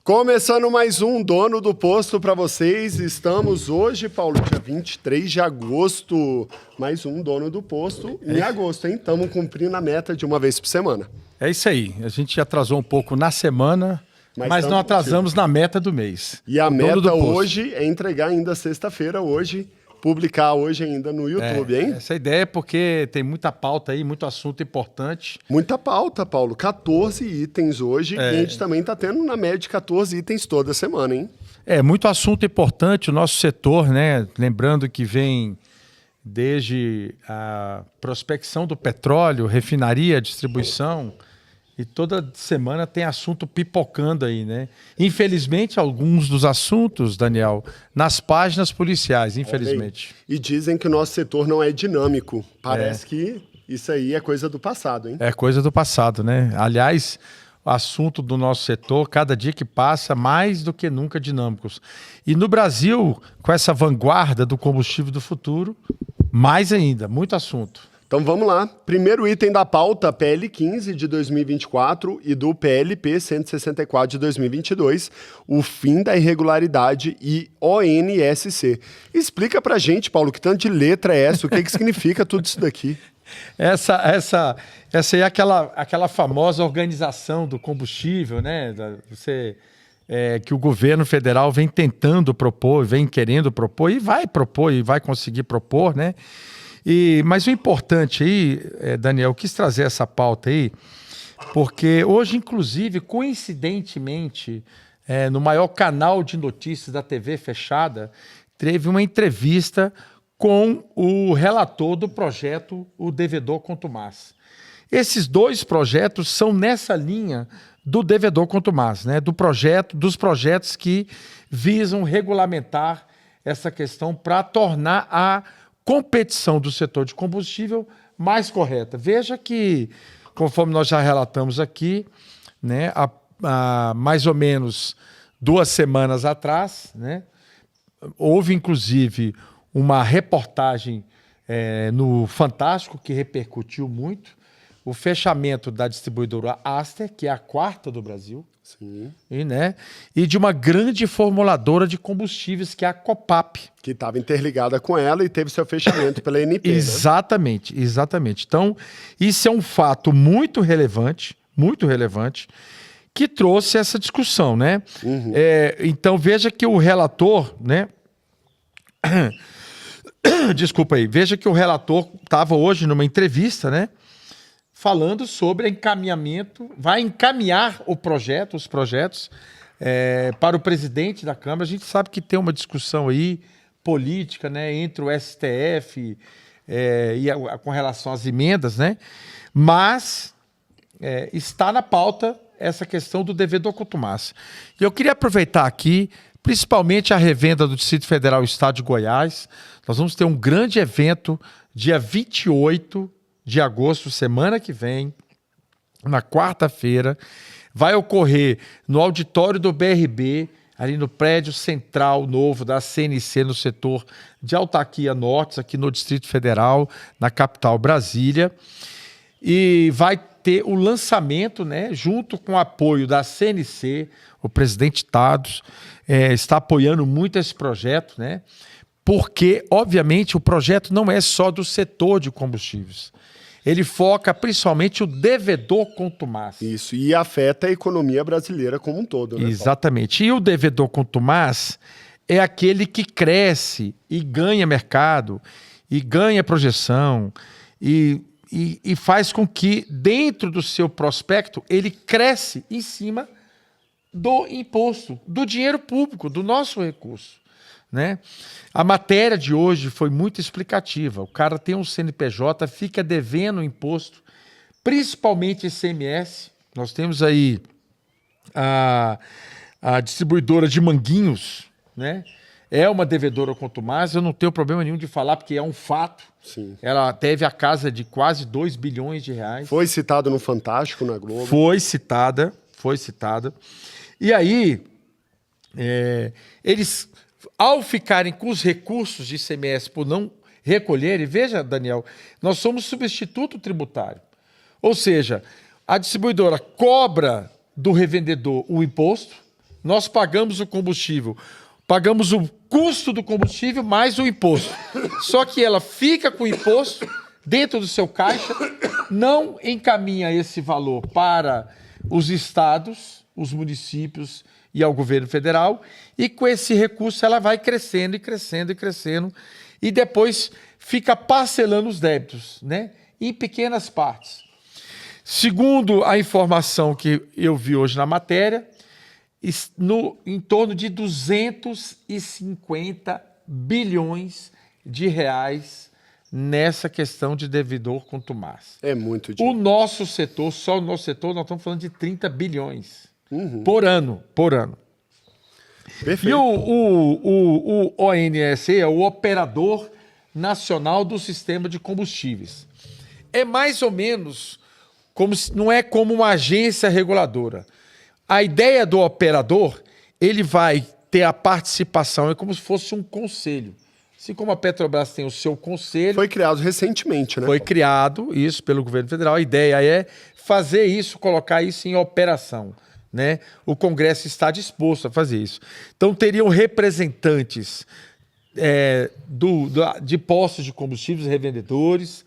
Começando mais um Dono do Posto para vocês. Estamos hoje, Paulo, dia 23 de agosto. Mais um Dono do Posto em agosto, hein? Estamos cumprindo a meta de uma vez por semana. É isso aí. A gente atrasou um pouco na semana, mas não atrasamos na meta do mês. E a meta hoje é entregar ainda sexta-feira, hoje, publicar hoje ainda no YouTube, hein? Essa ideia é porque tem muita pauta aí, muito assunto importante. Muita pauta, Paulo. 14 itens hoje. E a gente também está tendo na média de 14 itens toda semana, hein? Muito assunto importante. O nosso setor, né? Lembrando que vem desde a prospecção do petróleo, refinaria, distribuição, e toda semana tem assunto pipocando aí, né? Infelizmente, alguns dos assuntos, Daniel, nas páginas policiais, infelizmente. E dizem que o nosso setor não é dinâmico. Parece que isso aí é coisa do passado, hein? É coisa do passado, né? Aliás, o assunto do nosso setor, cada dia que passa, mais do que nunca dinâmicos. E no Brasil, com essa vanguarda do combustível do futuro, mais ainda, muito assunto. Então vamos lá. Primeiro item da pauta, PL 15 de 2024 e do PLP 164 de 2022, o fim da irregularidade e ONSC. Explica pra gente, Paulo, que tanto de letra é essa, o que significa tudo isso daqui? Essa aí é aquela famosa organização do combustível, né? Que o governo federal vem tentando propor, vem querendo propor e vai conseguir propor, né? Mas o importante aí, Daniel, eu quis trazer essa pauta aí, porque hoje, inclusive, coincidentemente, no maior canal de notícias da TV fechada, teve uma entrevista com o relator do projeto, o Devedor Contumaz. Esses dois projetos são nessa linha do Devedor Contumaz, né? Dos projetos que visam regulamentar essa questão para tornar a competição do setor de combustível mais correta. Veja que, conforme nós já relatamos aqui, né, há mais ou menos 2 semanas atrás, né, houve inclusive uma reportagem no Fantástico que repercutiu muito, o fechamento da distribuidora Aster, que é a 4ª do Brasil. Sim. E de uma grande formuladora de combustíveis, que é a Copap. Que estava interligada com ela e teve seu fechamento pela ANP. Exatamente, né? Exatamente. Então, isso é um fato muito relevante, que trouxe essa discussão, né? Uhum. Então, veja que o relator, né? Desculpa aí. Veja que o relator estava hoje numa entrevista, né? Falando sobre encaminhamento, vai encaminhar os projetos para o presidente da Câmara. A gente sabe que tem uma discussão aí política, né, entre o STF com relação às emendas, né? Mas está na pauta essa questão do Devedor Contumaz. E eu queria aproveitar aqui, principalmente a revenda do Distrito Federal e Estado de Goiás. Nós vamos ter um grande evento dia 28 de agosto, semana que vem, na quarta-feira, vai ocorrer no auditório do BRB, ali no prédio central novo da CNC, no setor de Autarquia Norte, aqui no Distrito Federal, na capital Brasília, e vai ter o lançamento, né, junto com o apoio da CNC, o presidente Tados está apoiando muito esse projeto, né, porque, obviamente, o projeto não é só do setor de combustíveis. Ele foca principalmente o devedor contumaz. Isso, e afeta a economia brasileira como um todo, né? Exatamente. E o devedor contumaz é aquele que cresce e ganha mercado, e ganha projeção, e faz com que, dentro do seu prospecto, ele cresce em cima do imposto, do dinheiro público, do nosso recurso, né? A matéria de hoje foi muito explicativa. O cara tem um CNPJ, fica devendo imposto, principalmente ICMS. Nós temos aí a distribuidora de Manguinhos, né? É uma devedora contumaz, eu não tenho problema nenhum de falar, porque é um fato. Sim. Ela teve a casa de quase 2 bilhões de reais. Foi citado no Fantástico, na Globo. Foi citada. E aí, eles, ao ficarem com os recursos de ICMS por não recolherem, veja, Daniel, nós somos substituto tributário. Ou seja, a distribuidora cobra do revendedor o imposto, nós pagamos o combustível, pagamos o custo do combustível mais o imposto. Só que ela fica com o imposto dentro do seu caixa, não encaminha esse valor para os estados, os municípios e ao governo federal, e com esse recurso ela vai crescendo e crescendo e crescendo, e depois fica parcelando os débitos, né, em pequenas partes. Segundo a informação que eu vi hoje na matéria, em torno de 250 bilhões de reais nessa questão de devedor contumaz. É muito dinheiro. O nosso setor, só o nosso setor, nós estamos falando de 30 bilhões por ano. Perfeito. E o ONS é o Operador Nacional do Sistema de Combustíveis. É mais ou menos, não é como uma agência reguladora. A ideia do operador, ele vai ter a participação, é como se fosse um conselho. Assim como a Petrobras tem o seu conselho... Foi criado recentemente, né? Foi criado isso pelo governo federal. A ideia é fazer isso, colocar isso em operação, né? O Congresso está disposto a fazer isso. Então, teriam representantes de postos de combustíveis, revendedores,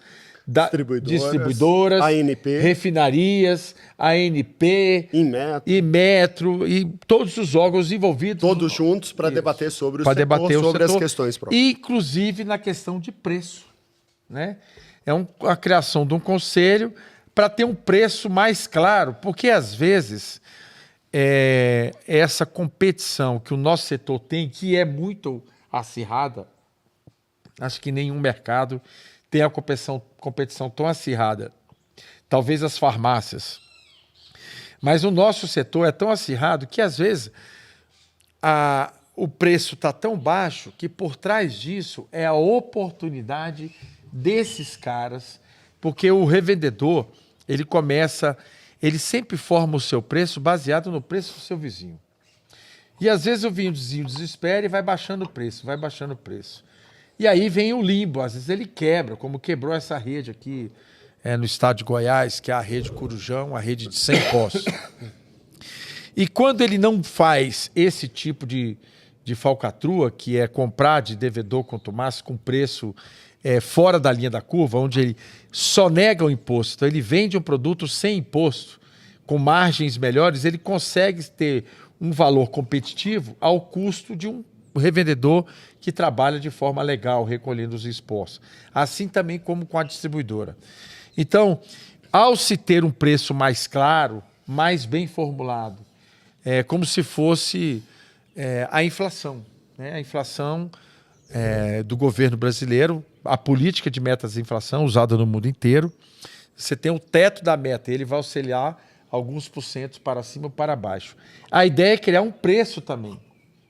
distribuidoras, ANP, refinarias, ANP, Inmetro e todos os órgãos envolvidos. Todos juntos para debater sobre o setor, sobre as questões próprias. Inclusive na questão de preço, né? É a criação de um conselho para ter um preço mais claro, porque às vezes essa competição que o nosso setor tem, que é muito acirrada, acho que nenhum mercado tem a competição tão acirrada. Talvez as farmácias. Mas o nosso setor é tão acirrado que, às vezes, o preço está tão baixo que, por trás disso, é a oportunidade desses caras, porque o revendedor, ele sempre forma o seu preço baseado no preço do seu vizinho. E, às vezes, o vizinho desespera e vai baixando o preço, vai baixando o preço. E aí vem o limbo, às vezes ele quebra, como quebrou essa rede aqui no estado de Goiás, que é a rede Corujão, a rede de 100 postos. E quando ele não faz esse tipo de falcatrua, que é comprar de devedor contumaz com preço fora da linha da curva, onde ele só nega o imposto, então ele vende um produto sem imposto, com margens melhores, ele consegue ter um valor competitivo ao custo de um revendedor que trabalha de forma legal, recolhendo os impostos. Assim também como com a distribuidora. Então, ao se ter um preço mais claro, mais bem formulado, é como se fosse a inflação, né? A inflação do governo brasileiro, a política de metas de inflação usada no mundo inteiro. Você tem o teto da meta, ele vai oscilar alguns porcentos para cima ou para baixo. A ideia é criar um preço também.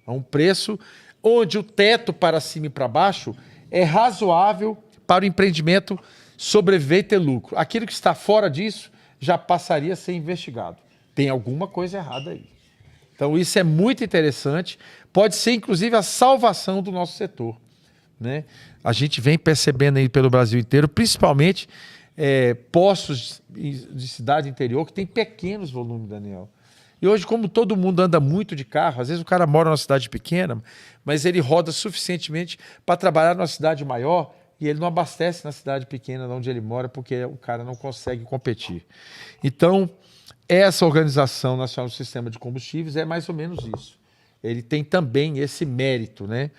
É um preço onde o teto para cima e para baixo é razoável para o empreendimento sobreviver e ter lucro. Aquilo que está fora disso já passaria a ser investigado. Tem alguma coisa errada aí. Então isso é muito interessante. Pode ser, inclusive, a salvação do nosso setor, né? A gente vem percebendo aí pelo Brasil inteiro, principalmente postos de cidade interior que tem pequenos volumes, Daniel. E hoje, como todo mundo anda muito de carro, às vezes o cara mora numa cidade pequena, mas ele roda suficientemente para trabalhar numa cidade maior e ele não abastece na cidade pequena onde ele mora porque o cara não consegue competir. Então, essa Organização Nacional do Sistema de Combustíveis é mais ou menos isso. Ele tem também esse mérito, né?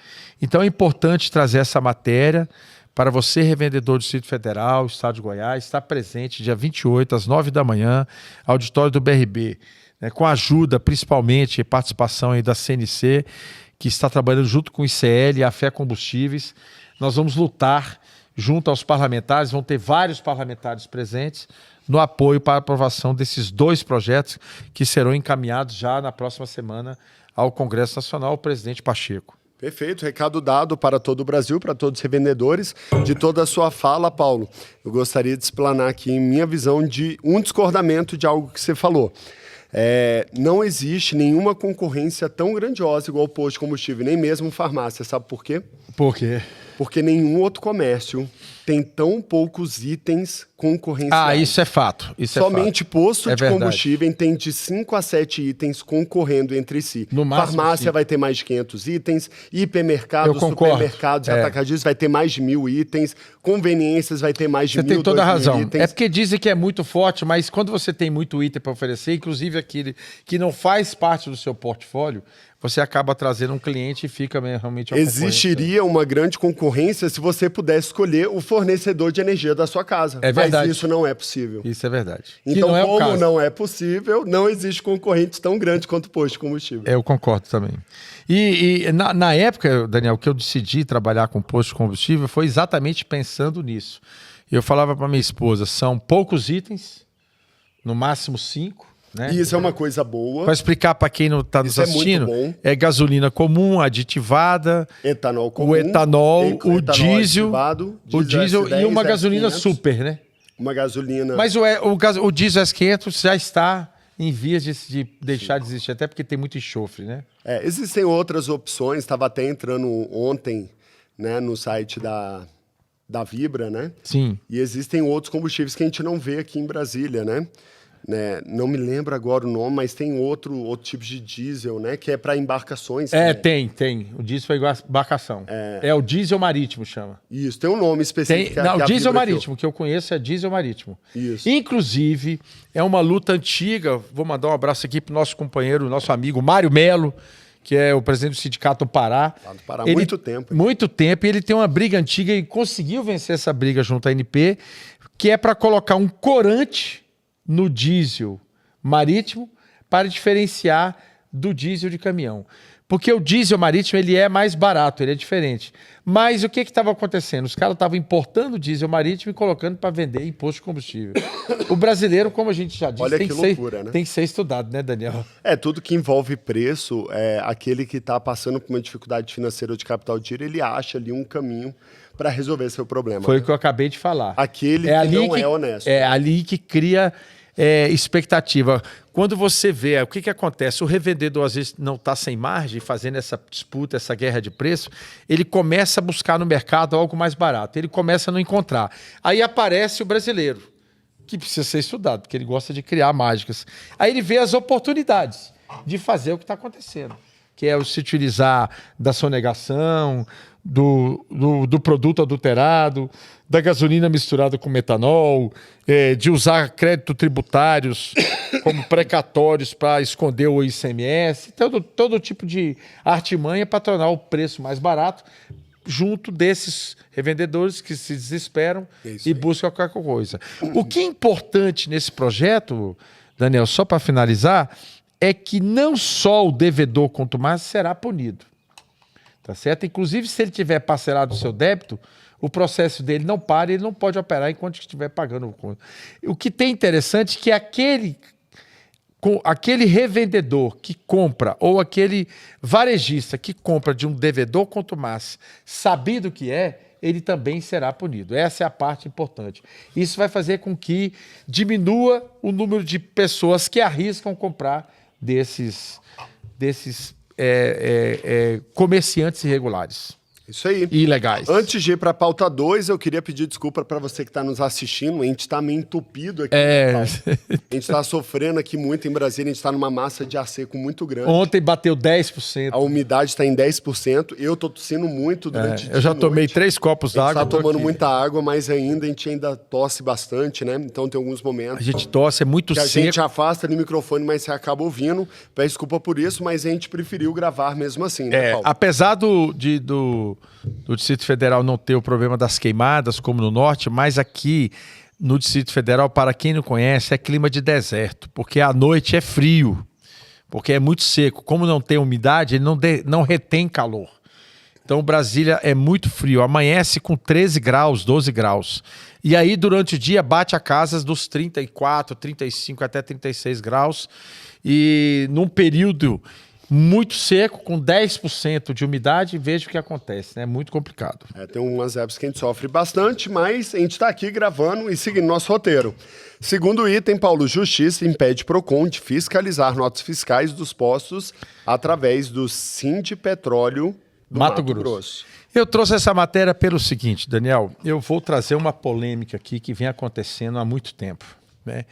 Então, é importante trazer essa matéria para você, revendedor do Distrito Federal, Estado de Goiás, estar presente dia 28, às 9 da manhã, auditório do BRB. Com a ajuda, principalmente, e participação aí da CNC, que está trabalhando junto com o ICL e a Fé Combustíveis. Nós vamos lutar junto aos parlamentares, vão ter vários parlamentares presentes no apoio para a aprovação desses 2 projetos que serão encaminhados já na próxima semana ao Congresso Nacional, o presidente Pacheco. Perfeito, recado dado para todo o Brasil, para todos os revendedores. De toda a sua fala, Paulo, eu gostaria de explanar aqui, em minha visão, de um discordamento de algo que você falou. Não existe nenhuma concorrência tão grandiosa igual o posto de combustível, nem mesmo farmácia. Sabe por quê? Por quê? Porque nenhum outro comércio tem tão poucos itens concorrenciais. Isso é fato. Somente posto de verdade. combustível tem de 5 a 7 itens concorrendo entre si. No máximo, Farmácia sim. vai ter mais de 500 itens, hipermercados, Eu concordo. supermercados, atacadistas vai ter mais de 1.000 itens, conveniências vai ter mais de 1.000, Você tem toda a 2.000 razão. itens. É porque dizem que é muito forte, mas quando você tem muito item para oferecer, inclusive aquele que não faz parte do seu portfólio, você acaba trazendo um cliente e fica realmente uma concorrência. Existiria uma grande concorrência se você pudesse escolher o fornecedor de energia da sua casa. É verdade. Mas isso não é possível. Isso é verdade. Então, não é o como caso. não é possível, não existe concorrente tão grande quanto o posto de combustível. Eu concordo também. E na época, Daniel, que eu decidi trabalhar com posto de combustível, foi exatamente pensando nisso. Eu falava para minha esposa, são poucos itens, no máximo 5, né? E isso é uma coisa boa. Para explicar para quem não está nos Isso é muito assistindo, bom. é gasolina comum, aditivada, Etanol comum, o etanol, o etanol diesel, aditivado, o diesel S10, e uma gasolina S500, super, né? Uma gasolina... Mas o diesel S500 já está em vias de deixar de existir, até porque tem muito enxofre, né? Existem outras opções, estava até entrando ontem, né, no site da Vibra, né? Sim. E existem outros combustíveis que a gente não vê aqui em Brasília, né? Não me lembro agora o nome, mas tem outro tipo de diesel, né? Que é para embarcações. Tem. O diesel foi igual a embarcação. É o diesel marítimo, chama. Isso, tem um nome específico. Não, o diesel Vibra marítimo, que eu conheço é diesel marítimo. Isso. Inclusive, é uma luta antiga. Vou mandar um abraço aqui para o nosso companheiro, nosso amigo Mário Melo, que é o presidente do Sindicato do Pará. Do Pará há muito tempo. Muito tempo. E ele tem uma briga antiga e conseguiu vencer essa briga junto à ANP, que é para colocar um corante no diesel marítimo para diferenciar do diesel de caminhão. Porque o diesel marítimo ele é mais barato, ele é diferente. Mas o que estava acontecendo? Os caras estavam importando diesel marítimo e colocando para vender imposto de combustível. O brasileiro, como a gente já disse, Olha tem que que loucura, ser, né? tem que ser estudado, né, Daniel? Tudo que envolve preço, aquele que está passando por uma dificuldade financeira ou de capital de giro, ele acha ali um caminho para resolver seu problema. Foi o que eu acabei de falar. Aquele que não é honesto. É ali que cria expectativa. Quando você vê o que acontece, o revendedor às vezes não está sem margem, fazendo essa disputa, essa guerra de preço, ele começa a buscar no mercado algo mais barato, ele começa a não encontrar. Aí aparece o brasileiro, que precisa ser estudado, porque ele gosta de criar mágicas. Aí ele vê as oportunidades de fazer o que está acontecendo, que é se utilizar da sonegação, do produto adulterado, da gasolina misturada com metanol, de usar crédito tributários como precatórios para esconder o ICMS, todo tipo de artimanha para tornar o preço mais barato, junto desses revendedores que se desesperam e buscam qualquer coisa. O que é importante nesse projeto, Daniel, só para finalizar, é que não só o devedor, quanto mais, será punido. Tá certo? Inclusive, se ele tiver parcelado o seu débito, o processo dele não para, ele não pode operar enquanto estiver pagando. O que tem interessante é que aquele revendedor que compra, ou aquele varejista que compra de um devedor contumaz, sabendo o que ele também será punido. Essa é a parte importante. Isso vai fazer com que diminua o número de pessoas que arriscam comprar desses comerciantes irregulares. Isso aí. Ilegais. Antes de ir para a pauta 2, eu queria pedir desculpa para você que está nos assistindo. A gente está meio entupido aqui. A gente está sofrendo aqui muito em Brasília. A gente está numa massa de ar seco muito grande. Ontem bateu 10%. A umidade está em 10%. Eu estou tossindo muito durante o dia. Eu já tomei 3 copos d'água. A gente está tomando muita água, mas a gente ainda tosse bastante, né? Então tem alguns momentos. A gente tosse, é muito que seco. A gente afasta do microfone, mas você acaba ouvindo. Peço desculpa por isso, mas a gente preferiu gravar mesmo assim, né, Paulo? Apesar do Distrito Federal não ter o problema das queimadas, como no norte, mas aqui no Distrito Federal, para quem não conhece, é clima de deserto, porque à noite é frio, porque é muito seco. Como não tem umidade, ele não retém calor. Então, Brasília é muito frio, amanhece com 13 graus, 12 graus. E aí, durante o dia, bate a casas dos 34, 35 até 36 graus. E num período muito seco, com 10% de umidade, veja o que acontece, né? É muito complicado. Tem umas épocas que a gente sofre bastante, mas a gente está aqui gravando e seguindo nosso roteiro. Segundo item, Paulo, Justiça impede Procon de fiscalizar notas fiscais dos postos através do Sindipetróleo do Mato Grosso. Eu trouxe essa matéria pelo seguinte, Daniel, eu vou trazer uma polêmica aqui que vem acontecendo há muito tempo, né?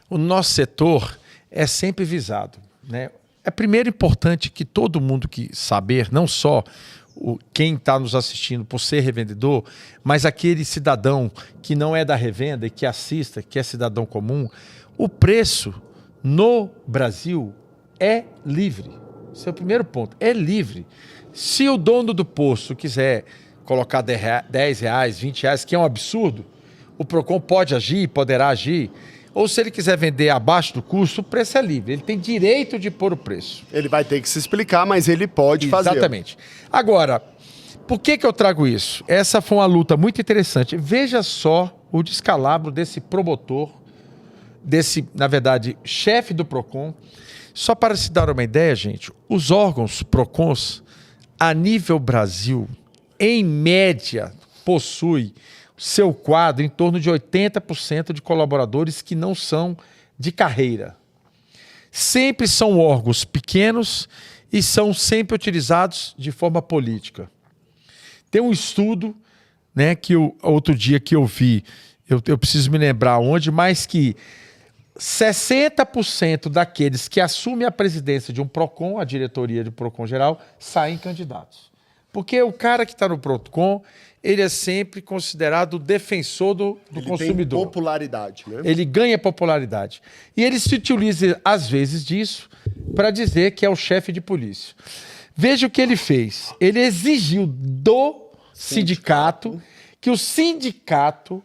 O nosso setor é sempre visado, né? É primeiro importante que todo mundo que saber, não só quem está nos assistindo por ser revendedor, mas aquele cidadão que não é da revenda e que assista, que é cidadão comum, o preço no Brasil é livre. Esse é o primeiro ponto, é livre. Se o dono do posto quiser colocar R$10, R$20, que é um absurdo, o PROCON pode agir, poderá agir. Ou se ele quiser vender abaixo do custo, o preço é livre. Ele tem direito de pôr o preço. Ele vai ter que se explicar, mas ele pode fazer. Exatamente. Agora, por que eu trago isso? Essa foi uma luta muito interessante. Veja só o descalabro desse promotor, desse, na verdade, chefe do PROCON. Só para se dar uma ideia, gente, os órgãos PROCONs, a nível Brasil, em média, possui seu quadro em torno de 80% de colaboradores que não são de carreira. Sempre são órgãos pequenos e são sempre utilizados de forma política. Tem um estudo, né, que outro dia que eu vi, eu preciso me lembrar onde, mas que 60% daqueles que assumem a presidência de um PROCON, a diretoria do PROCON geral, saem candidatos. Porque o cara que está no PROCON, ele é sempre considerado o defensor do consumidor. Tem popularidade, né? Ele ganha popularidade. E ele se utiliza, às vezes, disso para dizer que é o chefe de polícia. Veja o que ele fez. Ele exigiu do sindicato que o sindicato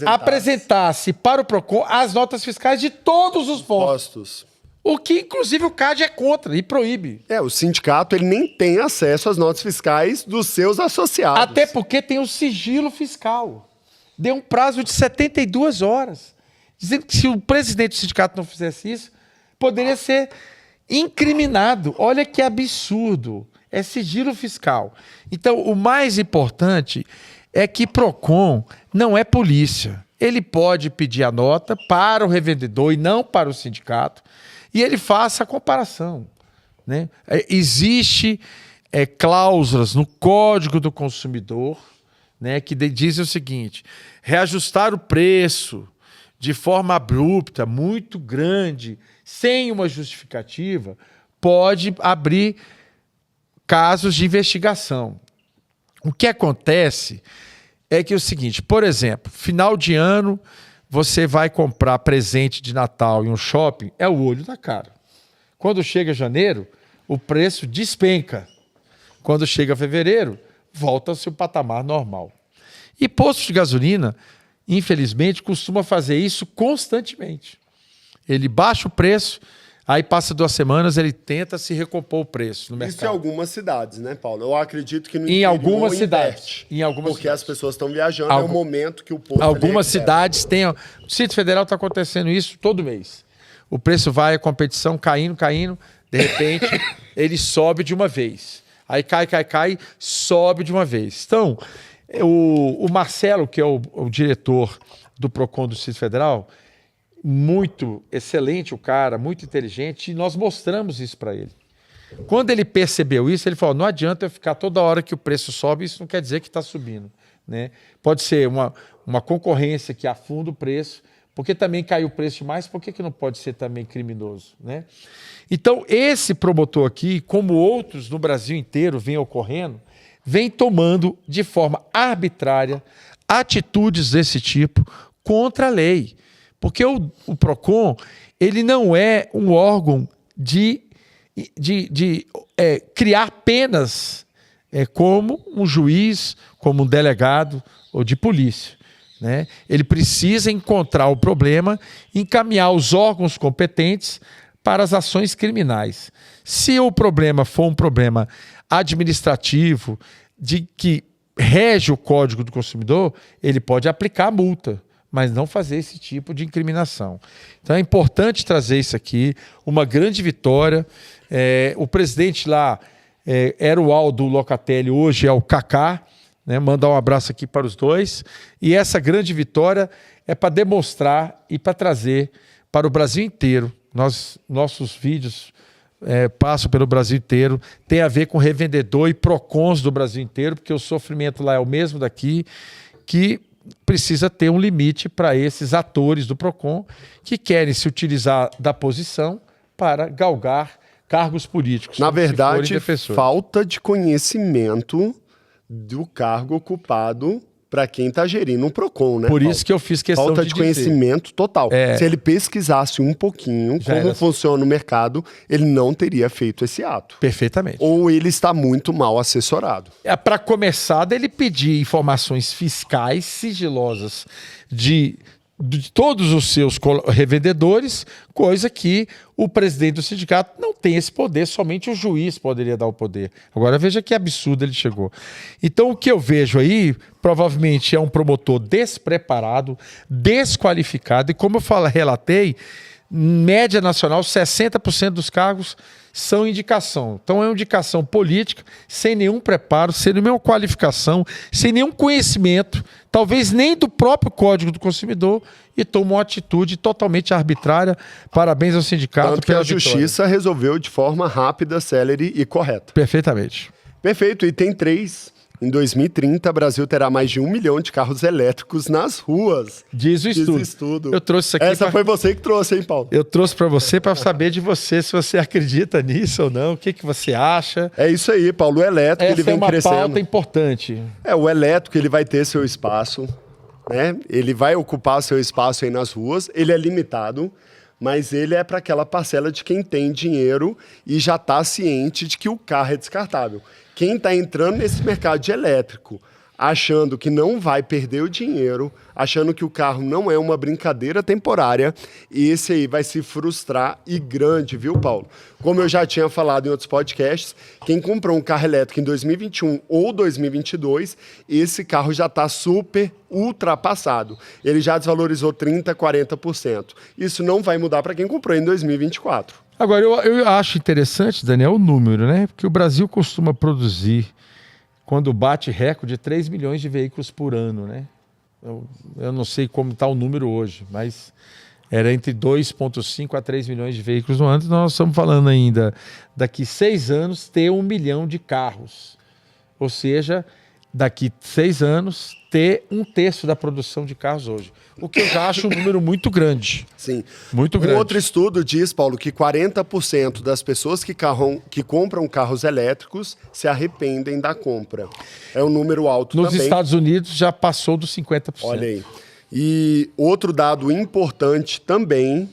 apresentasse para o PROCON as notas fiscais de todos os postos. O que, inclusive, o CAD é contra e proíbe. O sindicato ele nem tem acesso às notas fiscais dos seus associados. Até porque tem o sigilo fiscal. Deu um prazo de 72 horas. Dizendo que se o presidente do sindicato não fizesse isso, poderia ser incriminado. Olha que absurdo. É sigilo fiscal. Então, o mais importante é que PROCON não é polícia. Ele pode pedir a nota para o revendedor e não para o sindicato. E ele faça a comparação, né? Existe cláusulas no Código do Consumidor, né, que dizem o seguinte: reajustar o preço de forma abrupta, muito grande, sem uma justificativa, pode abrir casos de investigação. O que acontece é que é o seguinte, por exemplo, final de ano, você vai comprar presente de Natal em um shopping, é o olho da cara. Quando chega janeiro, o preço despenca. Quando chega fevereiro, volta ao seu patamar normal. E postos de gasolina, infelizmente, costuma fazer isso constantemente. Ele baixa o preço, aí passa 2 semanas, ele tenta se recompor o preço no mercado. Isso em algumas cidades, né, Paulo? Eu acredito que no em interior algumas cidades. Porque as pessoas estão viajando, é o momento que o posto... Algumas cidades têm... O Distrito Federal está acontecendo isso todo mês. O preço vai, a competição caindo, de repente ele sobe de uma vez. Aí cai, sobe de uma vez. Então, o Marcelo, que é o diretor do PROCON do Distrito Federal, muito excelente o cara, muito inteligente, e nós mostramos isso para ele. Quando ele percebeu isso, ele falou, não adianta eu ficar toda hora que o preço sobe, isso não quer dizer que está subindo, né? Pode ser uma concorrência que afunda o preço, porque também caiu o preço demais, por que não pode ser também criminoso, né? Então, esse promotor aqui, como outros no Brasil inteiro vem ocorrendo, vem tomando de forma arbitrária atitudes desse tipo contra a lei. Porque o PROCON, ele não é um órgão de criar penas como um juiz, como um delegado ou de polícia, né? Ele precisa encontrar o problema, encaminhar os órgãos competentes para as ações criminais. Se o problema for um problema administrativo, de que rege o Código do Consumidor, ele pode aplicar a multa, mas não fazer esse tipo de incriminação. Então é importante trazer isso aqui, uma grande vitória. O presidente lá era o Aldo Locatelli, hoje é o Kaká, né? Mandar um abraço aqui para os dois. E essa grande vitória é para demonstrar e para trazer para o Brasil inteiro. Nossos vídeos passam pelo Brasil inteiro, tem a ver com revendedor e PROCONs do Brasil inteiro, porque o sofrimento lá é o mesmo daqui, que precisa ter um limite para esses atores do PROCON que querem se utilizar da posição para galgar cargos políticos. Na verdade, falta de conhecimento do cargo ocupado para quem está gerindo um PROCON, né? Por isso que eu fiz questão falta de conhecimento total. Se ele pesquisasse um pouquinho como funciona o mercado, ele não teria feito esse ato. Perfeitamente. Ou ele está muito mal assessorado. Para começar, ele pedir informações fiscais sigilosas de todos os seus revendedores, coisa que o presidente do sindicato não tem esse poder, somente o juiz poderia dar o poder. Agora veja que absurdo ele chegou. Então o que eu vejo aí, provavelmente é um promotor despreparado, desqualificado, e como eu relatei, média nacional, 60% dos cargos são indicação. Então é uma indicação política, sem nenhum preparo, sem nenhuma qualificação, sem nenhum conhecimento, talvez nem do próprio Código do Consumidor, e toma uma atitude totalmente arbitrária. Parabéns ao sindicato. Tanto que a Justiça resolveu de forma rápida, célere e correta. Perfeitamente. Perfeito. Item 3. Em 2030, o Brasil terá mais de 1 milhão de carros elétricos nas ruas. Diz o estudo. Eu trouxe isso aqui. Essa foi você que trouxe, hein, Paulo? Eu trouxe para você para saber de você se você acredita nisso ou não. O que você acha? É isso aí, Paulo. O elétrico ele vem crescendo. Essa é uma pauta importante. O elétrico ele vai ter seu espaço, né? Ele vai ocupar seu espaço aí nas ruas. Ele é limitado, mas ele é para aquela parcela de quem tem dinheiro e já está ciente de que o carro é descartável. Quem está entrando nesse mercado de elétrico, achando que não vai perder o dinheiro, achando que o carro não é uma brincadeira temporária, esse aí vai se frustrar e grande, viu, Paulo? Como eu já tinha falado em outros podcasts, quem comprou um carro elétrico em 2021 ou 2022, esse carro já está super ultrapassado. Ele já desvalorizou 30%, 40%. Isso não vai mudar para quem comprou em 2024. Agora, eu acho interessante, Daniel, o número, né? Porque o Brasil costuma produzir, quando bate recorde, 3 milhões de veículos por ano, né? Eu não sei como está o número hoje, mas era entre 2,5 a 3 milhões de veículos no ano. Então nós estamos falando ainda, daqui 6 anos, ter 1 milhão de carros. Ou seja, daqui 6 anos, ter 1/3 da produção de carros hoje. O que eu já acho um número muito grande. Sim. Muito grande. Um outro estudo diz, Paulo, que 40% das pessoas que compram carros elétricos se arrependem da compra. É um número alto também. Nos Estados Unidos já passou dos 50%. Olha aí. E outro dado importante também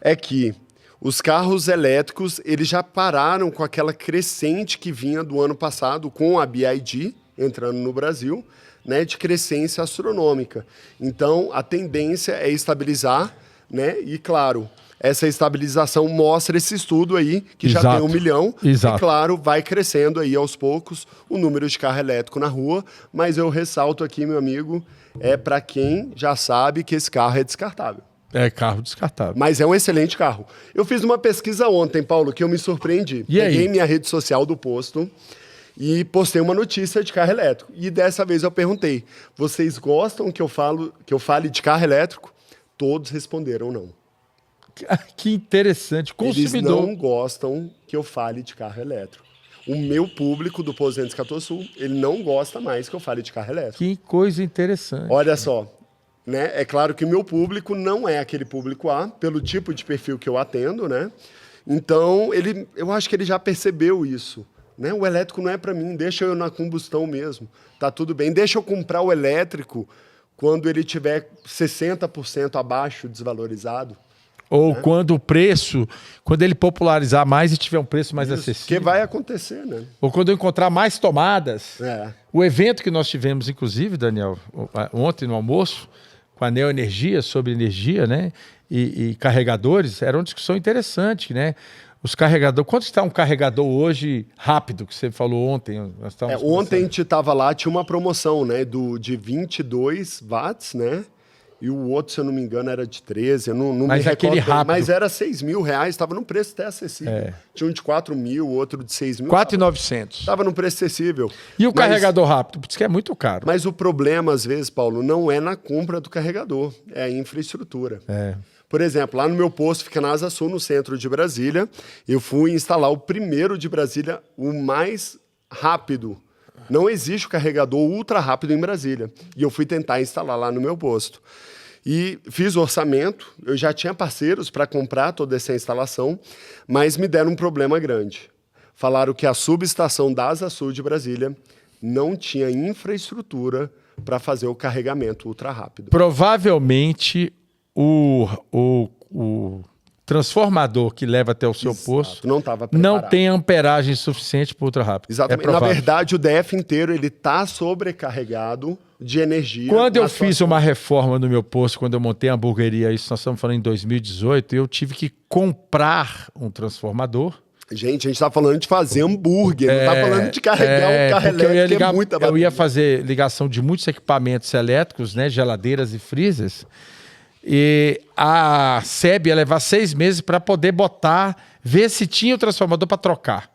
é que os carros elétricos eles já pararam com aquela crescente que vinha do ano passado com a BYD entrando no Brasil, né, de crescência astronômica. Então, a tendência é estabilizar, né? E, claro, essa estabilização mostra esse estudo aí, que já tem 1 milhão. Exato. E, claro, vai crescendo aí aos poucos o número de carro elétrico na rua. Mas eu ressalto aqui, meu amigo, é para quem já sabe que esse carro é descartável. É carro descartável. Mas é um excelente carro. Eu fiz uma pesquisa ontem, Paulo, que eu me surpreendi. E aí? Peguei minha rede social do posto e postei uma notícia de carro elétrico. E dessa vez eu perguntei, vocês gostam que eu fale de carro elétrico? Todos responderam não. Que interessante. Consumidor. Eles não gostam que eu fale de carro elétrico. O meu público do Posto 214 Sul, ele não gosta mais que eu fale de carro elétrico. Que coisa interessante. Olha só, né? É claro que o meu público não é aquele público A, pelo tipo de perfil que eu atendo, né? Então, eu acho que ele já percebeu isso. Né? O elétrico não é para mim, deixa eu na combustão mesmo. Tá tudo bem, deixa eu comprar o elétrico quando ele tiver 60% abaixo desvalorizado. Ou quando o preço, quando ele popularizar mais e tiver um preço mais acessível. Que vai acontecer, né? Ou quando eu encontrar mais tomadas. É. O evento que nós tivemos, inclusive, Daniel, ontem no almoço, com a Neo Energia, sobre energia, né? E carregadores, era uma discussão interessante, né? Os carregadores, quanto está um carregador hoje rápido, que você falou ontem? Ontem a gente estava lá, tinha uma promoção, né, de 22 watts, né? E o outro, se eu não me engano, era de 13, eu não mas me aquele recordo, rápido. Mas era R$6.000, estava num preço até acessível. Tinha um de 4.000, outro de 6.000. 4.900. Estava num preço acessível. E o carregador rápido? Porque isso é muito caro. Mas o problema, às vezes, Paulo, não é na compra do carregador, é a infraestrutura. Por exemplo, lá no meu posto, fica na Asa Sul, no centro de Brasília, eu fui instalar o primeiro de Brasília, o mais rápido. Não existe o carregador ultra rápido em Brasília. E eu fui tentar instalar lá no meu posto. E fiz o orçamento, eu já tinha parceiros para comprar toda essa instalação, mas me deram um problema grande. Falaram que a subestação da Asa Sul de Brasília não tinha infraestrutura para fazer o carregamento ultra rápido. Provavelmente o transformador que leva até o seu posto não estava preparado. Não tem amperagem suficiente para ultra rápido. Exatamente. Na verdade, o DF inteiro ele está sobrecarregado de energia. Quando eu fiz uma reforma no meu posto, quando eu montei a hamburgueria, isso nós estamos falando em 2018, eu tive que comprar um transformador. Gente, a gente está falando de fazer hambúrguer, não está falando de carregar um carro elétrico, que é muita bateria. Eu ia fazer ligação de muitos equipamentos elétricos, né, geladeiras e freezers, e a SEB ia levar 6 meses para poder botar, ver se tinha o transformador para trocar.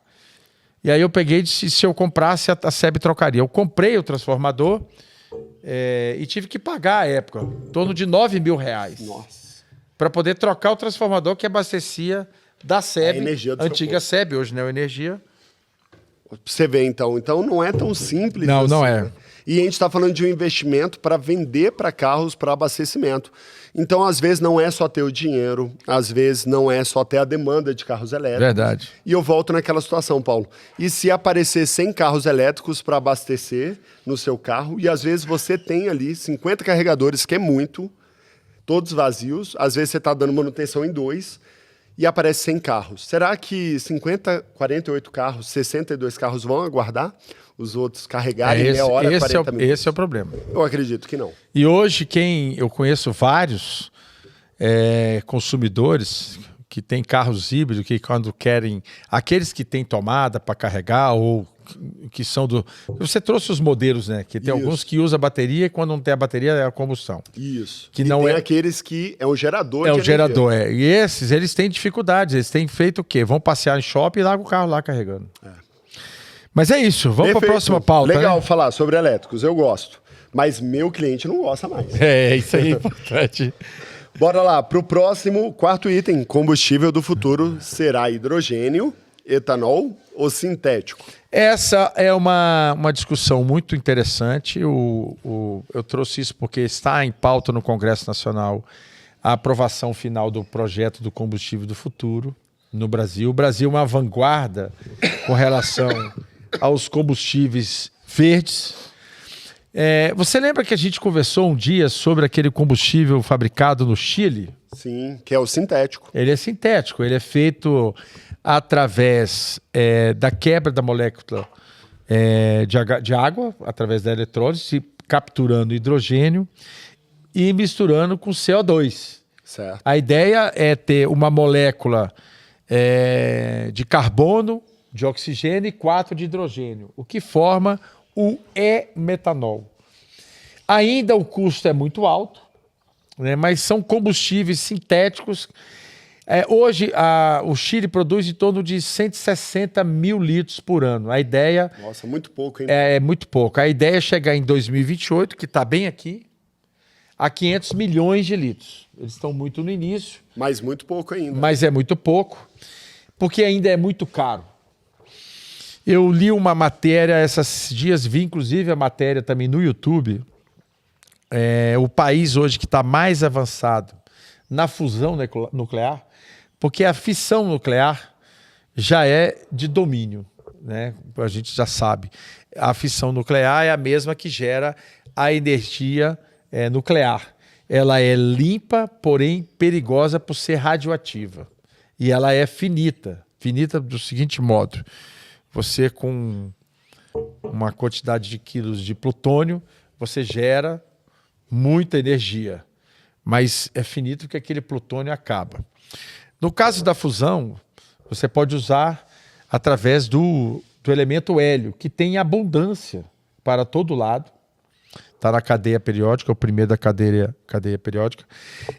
E aí eu peguei e disse, se eu comprasse, a SEB trocaria. Eu comprei o transformador e tive que pagar à época, em torno de R$9 mil. Para poder trocar o transformador que abastecia da SEB, antiga SEB, hoje não é Energia. Você vê, então não é tão simples não, assim. Não é. Né? E a gente está falando de um investimento para vender para carros para abastecimento. Então, às vezes, não é só ter o dinheiro, às vezes não é só ter a demanda de carros elétricos. Verdade. E eu volto naquela situação, Paulo. E se aparecer 100 carros elétricos para abastecer no seu carro, e às vezes você tem ali 50 carregadores, que é muito, todos vazios, às vezes você está dando manutenção em 2, e aparece 100 carros. Será que 50, 48 carros, 62 carros vão aguardar os outros carregarem meia hora, 40 minutos? Esse é o problema. Eu acredito que não. E hoje, eu conheço vários consumidores que têm carros híbridos, que quando querem... Aqueles que têm tomada para carregar ou que são do... Você trouxe os modelos, né? Que tem alguns que usam bateria e quando não tem a bateria é a combustão. Isso. Que e não tem é aqueles que é o gerador de energia. gerador, E esses, eles têm dificuldades. Eles têm feito o quê? Vão passear em shopping e largam o carro lá carregando. Mas é isso. Vamos para a próxima pauta. Legal falar sobre elétricos. Eu gosto. Mas meu cliente não gosta mais. Isso aí é importante. Bora lá. Para o próximo, quarto item. Combustível do futuro será hidrogênio, etanol ou sintético? Essa é uma discussão muito interessante. Eu trouxe isso porque está em pauta no Congresso Nacional a aprovação final do projeto do combustível do futuro no Brasil. O Brasil é uma vanguarda com relação aos combustíveis verdes. Você lembra que a gente conversou um dia sobre aquele combustível fabricado no Chile? Sim, que é o sintético. Ele é sintético, ele é feito através da quebra da molécula de água, através da eletrólise, capturando hidrogênio e misturando com CO2. Certo. A ideia é ter uma molécula de carbono, de oxigênio e 4 de hidrogênio, o que forma o e-metanol. Ainda o custo é muito alto, né, mas são combustíveis sintéticos. Hoje, o Chile produz em torno de 160 mil litros por ano. A ideia... Nossa, muito pouco, hein? É muito pouco. A ideia é chegar em 2028, que está bem aqui, a 500 milhões de litros. Eles estão muito no início. Mas muito pouco ainda. Mas é muito pouco, porque ainda é muito caro. Eu li uma matéria esses dias, vi inclusive a matéria também no YouTube. O país hoje que está mais avançado na fusão nuclear, porque a fissão nuclear já é de domínio, né? A gente já sabe. A fissão nuclear é a mesma que gera a energia nuclear. Ela é limpa, porém perigosa por ser radioativa. E ela é finita. Finita do seguinte modo: você com uma quantidade de quilos de plutônio, você gera muita energia, mas é finito porque aquele plutônio acaba. No caso da fusão, você pode usar através do elemento hélio, que tem abundância para todo lado. Está na cadeia periódica, o primeiro da cadeia periódica.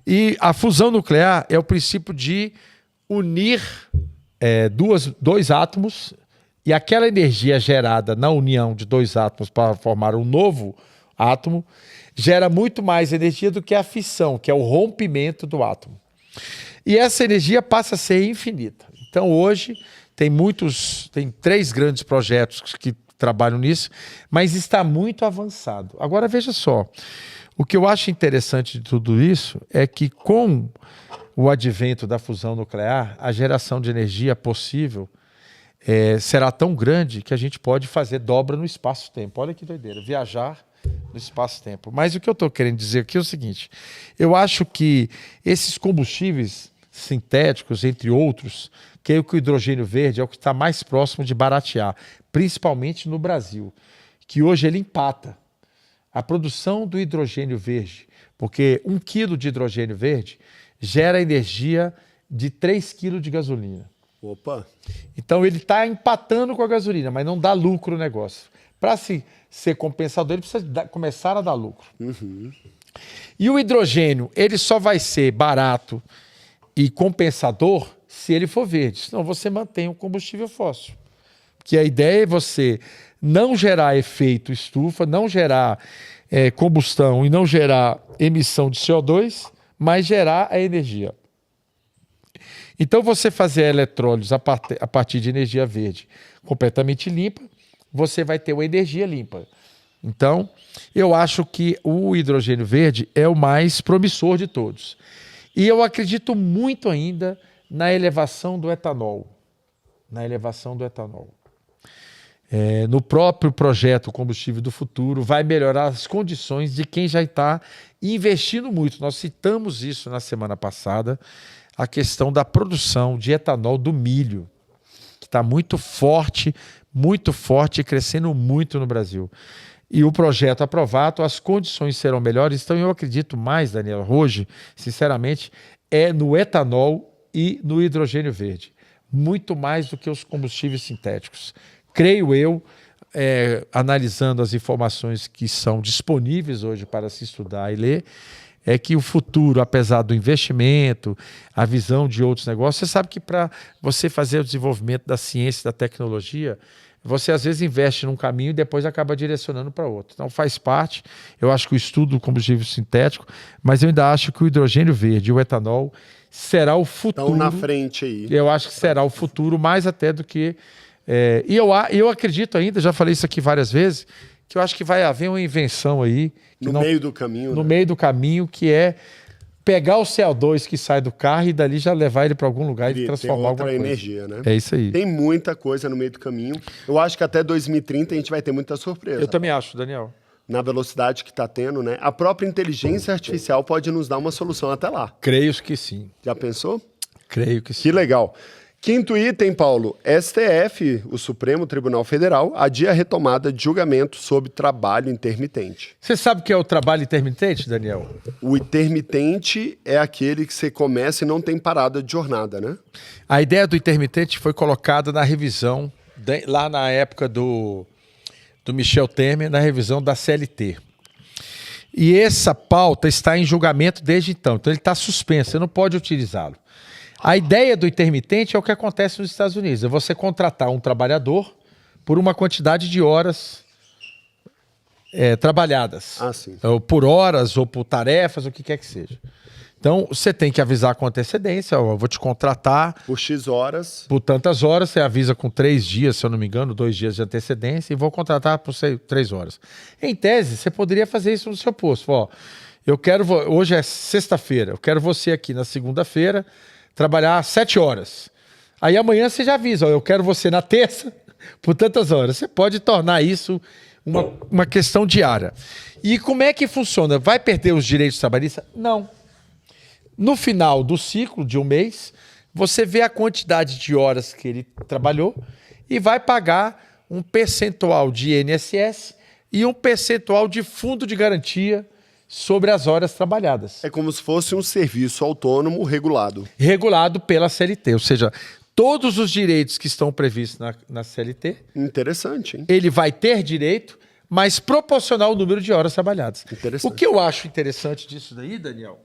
E a fusão nuclear é o princípio de unir dois átomos, e aquela energia gerada na união de dois átomos para formar um novo átomo gera muito mais energia do que a fissão, que é o rompimento do átomo. E essa energia passa a ser infinita. Então, hoje, tem 3 grandes projetos que trabalham nisso, mas está muito avançado. Agora, veja só, o que eu acho interessante de tudo isso é que, com o advento da fusão nuclear, a geração de energia possível será tão grande que a gente pode fazer dobra no espaço-tempo. Olha que doideira, viajar no espaço-tempo. Mas o que eu estou querendo dizer aqui é o seguinte, eu acho que esses combustíveis sintéticos, entre outros, creio que o hidrogênio verde é o que está mais próximo de baratear, principalmente no Brasil, que hoje ele empata a produção do hidrogênio verde, porque 1 quilo de hidrogênio verde gera energia de 3 quilos de gasolina. Opa! Então ele está empatando com a gasolina, mas não dá lucro o negócio. Para ser compensador, ele precisa começar a dar lucro. Uhum. E o hidrogênio, ele só vai ser barato e compensador se ele for verde. Senão você mantém o combustível fóssil. Porque a ideia é você não gerar efeito estufa, não gerar combustão e não gerar emissão de CO2, mas gerar a energia. Então, você fazer a eletrólise a partir de energia verde completamente limpa, você vai ter uma energia limpa. Então, eu acho que o hidrogênio verde é o mais promissor de todos. E eu acredito muito ainda na elevação do etanol. No próprio projeto Combustível do Futuro, vai melhorar as condições de quem já está investindo muito. Nós citamos isso na semana passada, a questão da produção de etanol do milho, que está muito forte e crescendo muito no Brasil. E o projeto aprovado, as condições serão melhores. Então, eu acredito mais, Daniel, hoje, sinceramente, no etanol e no hidrogênio verde. Muito mais do que os combustíveis sintéticos. Creio eu, analisando as informações que são disponíveis hoje para se estudar e ler, é que o futuro, apesar do investimento, a visão de outros negócios, você sabe que para você fazer o desenvolvimento da ciência e da tecnologia, você às vezes investe num caminho e depois acaba direcionando para outro. Então faz parte, eu acho que o estudo do combustível sintético, mas eu ainda acho que o hidrogênio verde e o etanol será o futuro. Estão na frente aí. Eu acho que será o futuro mais até do que... E eu acredito ainda, já falei isso aqui várias vezes, que eu acho que vai haver uma invenção aí... Meio do caminho. No meio do caminho, que é pegar o CO2 que sai do carro e dali já levar ele para algum lugar e transformar alguma coisa. Energia, né? É isso aí. Tem muita coisa no meio do caminho. Eu acho que até 2030 a gente vai ter muita surpresa. Eu também acho, Daniel. Na velocidade que está tendo, né? A própria inteligência artificial pode nos dar uma solução até lá. Creio que sim. Já pensou? Creio que sim. Que legal. Quinto item, Paulo. STF, o Supremo Tribunal Federal, adia a retomada de julgamento sobre trabalho intermitente. Você sabe o que é o trabalho intermitente, Daniel? O intermitente é aquele que você começa e não tem parada de jornada, né? A ideia do intermitente foi colocada na revisão, lá na época do Michel Temer, na revisão da CLT. E essa pauta está em julgamento desde então. Então ele está suspenso, você não pode utilizá-lo. A ideia do intermitente é o que acontece nos Estados Unidos. É você contratar um trabalhador por uma quantidade de horas trabalhadas. Ah, sim. Ou por horas, ou por tarefas, o que quer que seja. Então, você tem que avisar com antecedência. Eu vou te contratar... Por X horas. Por tantas horas, você avisa com 3 dias, se eu não me engano, 2 dias de antecedência, e vou contratar por 3 horas. Em tese, você poderia fazer isso no seu posto. Ó, hoje é sexta-feira, eu quero você aqui na segunda-feira, trabalhar 7 horas. Aí amanhã você já avisa, ó, eu quero você na terça por tantas horas. Você pode tornar isso uma questão diária. E como é que funciona? Vai perder os direitos trabalhistas? Não. No final do ciclo de um mês, você vê a quantidade de horas que ele trabalhou e vai pagar um percentual de INSS e um percentual de fundo de garantia sobre as horas trabalhadas. É como se fosse um serviço autônomo regulado. Regulado pela CLT, ou seja, todos os direitos que estão previstos na CLT... Interessante, hein? Ele vai ter direito, mas proporcional ao número de horas trabalhadas. Interessante. O que eu acho interessante disso daí, Daniel,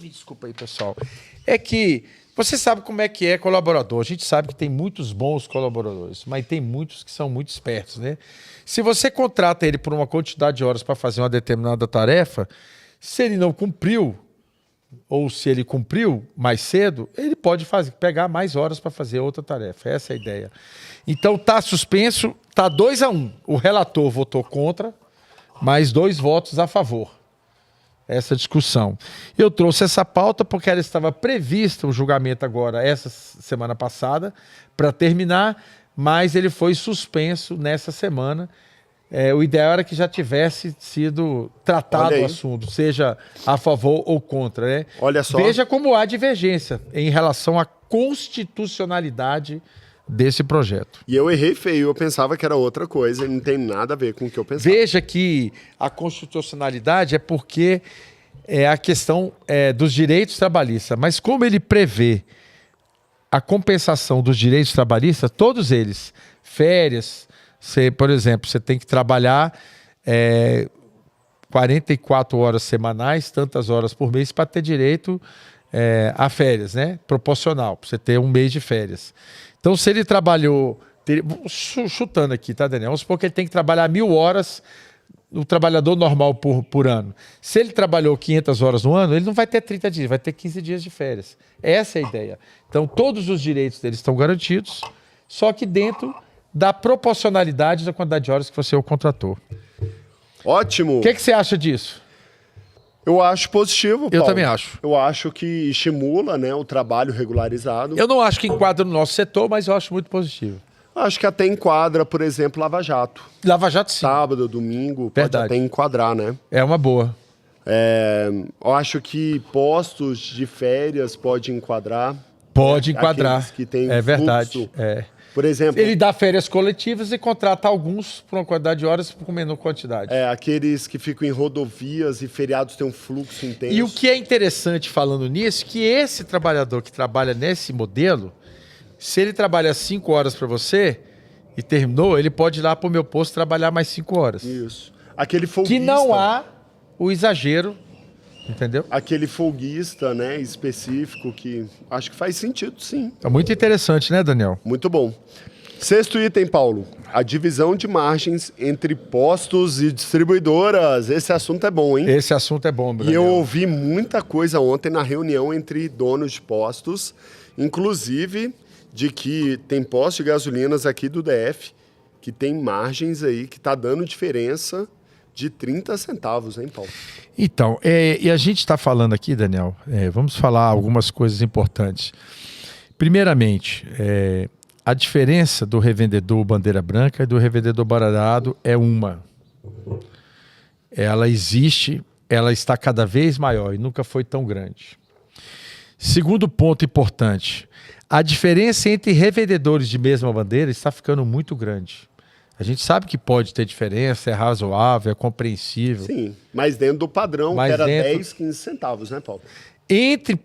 me desculpa aí, pessoal, é que você sabe como é que é colaborador. A gente sabe que tem muitos bons colaboradores, mas tem muitos que são muito espertos, né? Se você contrata ele por uma quantidade de horas para fazer uma determinada tarefa, se ele não cumpriu, ou se ele cumpriu mais cedo, ele pode pegar mais horas para fazer outra tarefa. Essa é a ideia. Então está suspenso, está 2-1. O relator votou contra, mais 2 votos a favor. Essa discussão. Eu trouxe essa pauta porque ela estava prevista o julgamento agora, essa semana passada, para terminar, mas ele foi suspenso nessa semana. O ideal era que já tivesse sido tratado o assunto, seja a favor ou contra, né? Olha só. Veja como há divergência em relação à constitucionalidade desse projeto. E eu errei feio, eu pensava que era outra coisa, e não tem nada a ver com o que eu pensava. Veja que a constitucionalidade é porque é a questão dos direitos trabalhistas, mas como ele prevê a compensação dos direitos trabalhistas, todos eles, férias, por exemplo, você tem que trabalhar 44 horas semanais, tantas horas por mês, para ter direito a férias, né? Proporcional, para você ter um mês de férias. Então, se ele trabalhou, chutando aqui, tá, Daniel? Vamos supor que ele tem que trabalhar 1.000 horas, o trabalhador normal por ano. Se ele trabalhou 500 horas no ano, ele não vai ter 30 dias, vai ter 15 dias de férias. Essa é a ideia. Então, todos os direitos dele estão garantidos, só que dentro da proporcionalidade da quantidade de horas que você o contratou. Ótimo. O que você acha disso? Eu acho positivo, Paulo. Eu também acho. Eu acho que estimula, né, o trabalho regularizado. Eu não acho que enquadra no nosso setor, mas eu acho muito positivo. Acho que até enquadra, por exemplo, Lava Jato. Lava Jato, sim. Sábado, domingo, Verdade. pode até enquadrar, né? É uma boa. Eu acho que postos de férias pode enquadrar. Pode enquadrar. Aqueles que tem verdade. fluxo. Por exemplo, ele dá férias coletivas e contrata alguns por uma quantidade de horas com menor quantidade. Aqueles que ficam em rodovias e feriados têm um fluxo intenso. E o que é interessante falando nisso, que esse trabalhador que trabalha nesse modelo, se ele trabalha 5 horas para você e terminou, ele pode ir lá para o meu posto trabalhar mais 5 horas. Isso. Aquele folguista. Que não há o exagero, entendeu? Aquele folguista, né, específico, que acho que faz sentido, sim. É muito interessante, né, Daniel? Muito bom. 6º item, Paulo. A divisão de margens entre postos e distribuidoras. Esse assunto é bom, hein? Esse assunto é bom, Daniel. E eu ouvi muita coisa ontem na reunião entre donos de postos, inclusive de que tem postos de gasolinas aqui do DF que tem margens aí que tá dando diferença de 30 centavos, hein, Paulo? Então, e a gente está falando aqui, Daniel, vamos falar algumas coisas importantes. Primeiramente, a diferença do revendedor bandeira branca e do revendedor bandeirado é uma. Ela existe, ela está cada vez maior e nunca foi tão grande. Segundo ponto importante, a diferença entre revendedores de mesma bandeira está ficando muito grande. A gente sabe que pode ter diferença, é razoável, é compreensível. Sim, mas dentro do padrão, que era 10, 15 centavos, né, Paulo? Entre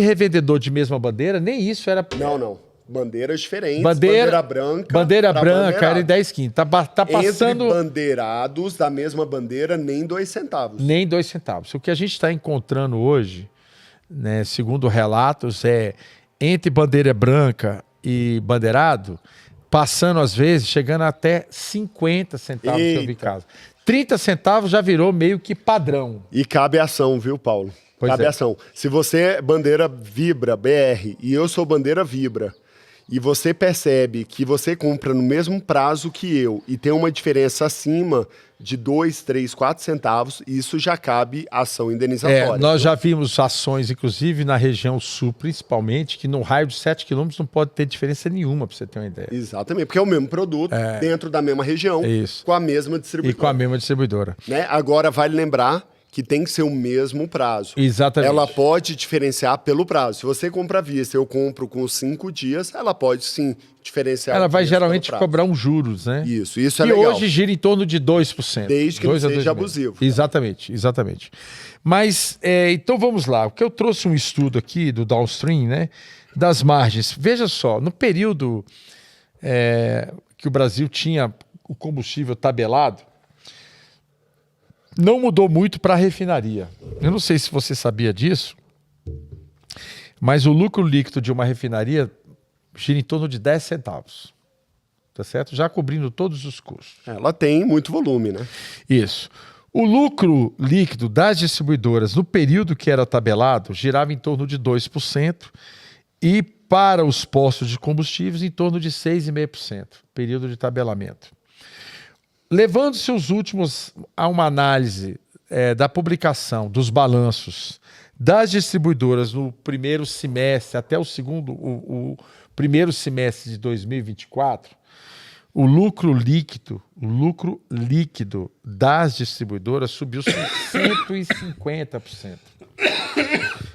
revendedor de mesma bandeira, nem isso era... Não. Bandeiras diferentes. Bandeira branca. Bandeira branca era em 10, 15. Tá passando... Entre bandeirados da mesma bandeira, nem 2 centavos. Nem 2 centavos. O que a gente está encontrando hoje, né, segundo relatos, entre bandeira branca e bandeirado, passando às vezes, chegando até 50 centavos se eu vi caso. 30 centavos já virou meio que padrão. E cabe ação, viu, Paulo? Cabe ação. Se você é bandeira Vibra, BR, e eu sou bandeira Vibra, e você percebe que você compra no mesmo prazo que eu e tem uma diferença acima de 2, 3, 4 centavos, isso já cabe ação indenizatória. Nós já vimos ações, inclusive na região sul, principalmente, que no raio de 7 quilômetros não pode ter diferença nenhuma, para você ter uma ideia. Exatamente, porque é o mesmo produto, dentro da mesma região, com a mesma distribuidora. E com a mesma distribuidora. Né? Agora, vale lembrar que tem que ser o mesmo prazo. Exatamente. Ela pode diferenciar pelo prazo. Se você compra à vista, eu compro com 5 dias, ela pode sim diferenciar. Ela vai geralmente cobrar uns juros, né? Isso é legal. E legal. hoje gira em torno de 2%. Desde que não seja abusivo. Exatamente. Mas, então vamos lá. O que eu trouxe um estudo aqui do Downstream, né? Das margens. Veja só, no período que o Brasil tinha o combustível tabelado, não mudou muito para a refinaria. Eu não sei se você sabia disso, mas o lucro líquido de uma refinaria gira em torno de 10 centavos. Tá certo? Já cobrindo todos os custos. Ela tem muito volume, né? Isso. O lucro líquido das distribuidoras no período que era tabelado girava em torno de 2% e para os postos de combustíveis em torno de 6,5%, período de tabelamento. Levando-se os últimos a uma análise da publicação dos balanços das distribuidoras no primeiro semestre até o primeiro semestre de 2024, o lucro líquido das distribuidoras subiu 150%.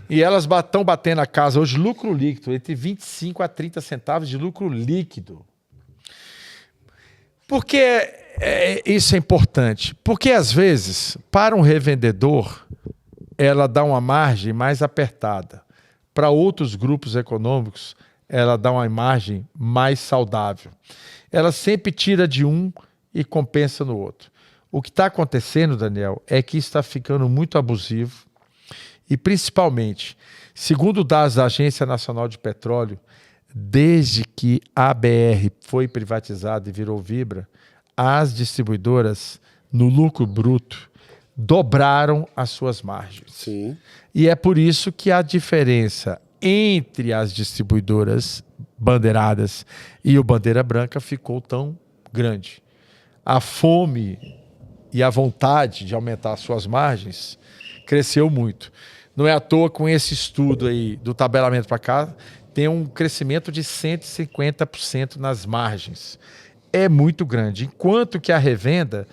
E elas estão batendo a casa hoje, lucro líquido, entre 25 a 30 centavos de lucro líquido. Por que isso é importante? Porque, às vezes, para um revendedor, ela dá uma margem mais apertada. Para outros grupos econômicos, ela dá uma margem mais saudável. Ela sempre tira de um e compensa no outro. O que está acontecendo, Daniel, é que está ficando muito abusivo e, principalmente, segundo dados da Agência Nacional de Petróleo, desde que a BR foi privatizada e virou Vibra, as distribuidoras, no lucro bruto, dobraram as suas margens. Sim. E é por isso que a diferença entre as distribuidoras bandeiradas e o bandeira branca ficou tão grande. A fome e a vontade de aumentar suas margens cresceu muito. Não é à toa, com esse estudo aí do tabelamento para cá, tem um crescimento de 150% nas margens. É muito grande. Enquanto que a revenda,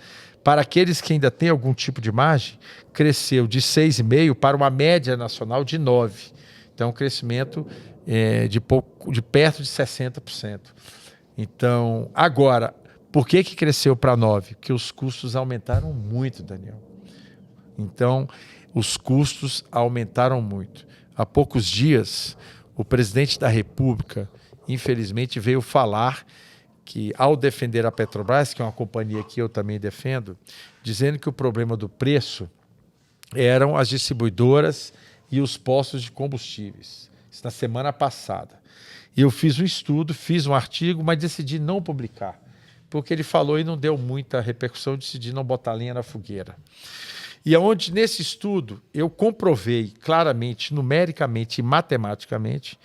para aqueles que ainda têm algum tipo de margem, cresceu de 6,5% para uma média nacional de 9%. Então, um crescimento de perto de 60%. Então, agora, por que cresceu para 9%? Porque os custos aumentaram muito, Daniel. Então, os custos aumentaram muito. Há poucos dias, o presidente da República, infelizmente, veio falar que, ao defender a Petrobras, que é uma companhia que eu também defendo, dizendo que o problema do preço eram as distribuidoras e os postos de combustíveis. Isso na semana passada. E eu fiz um estudo, fiz um artigo, mas decidi não publicar, porque ele falou e não deu muita repercussão, decidi não botar lenha na fogueira. E aonde nesse estudo eu comprovei claramente, numericamente e matematicamente,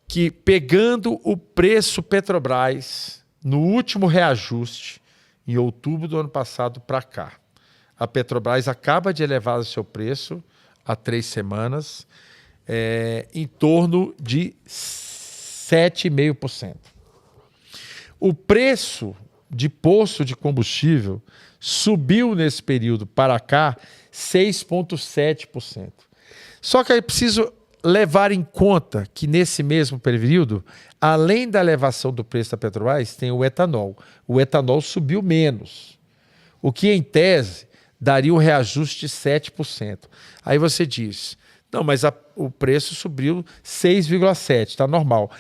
que pegando o preço Petrobras no último reajuste, em outubro do ano passado para cá, a Petrobras acaba de elevar o seu preço há 3 semanas, em torno de 7,5%. O preço de posto de combustível subiu nesse período para cá 6,7%. Só que é preciso levar em conta que nesse mesmo período, além da elevação do preço da Petrobras, tem o etanol. O etanol subiu menos, o que em tese daria um reajuste de 7%. Aí você diz, não, mas o preço subiu 6,7%, está normal.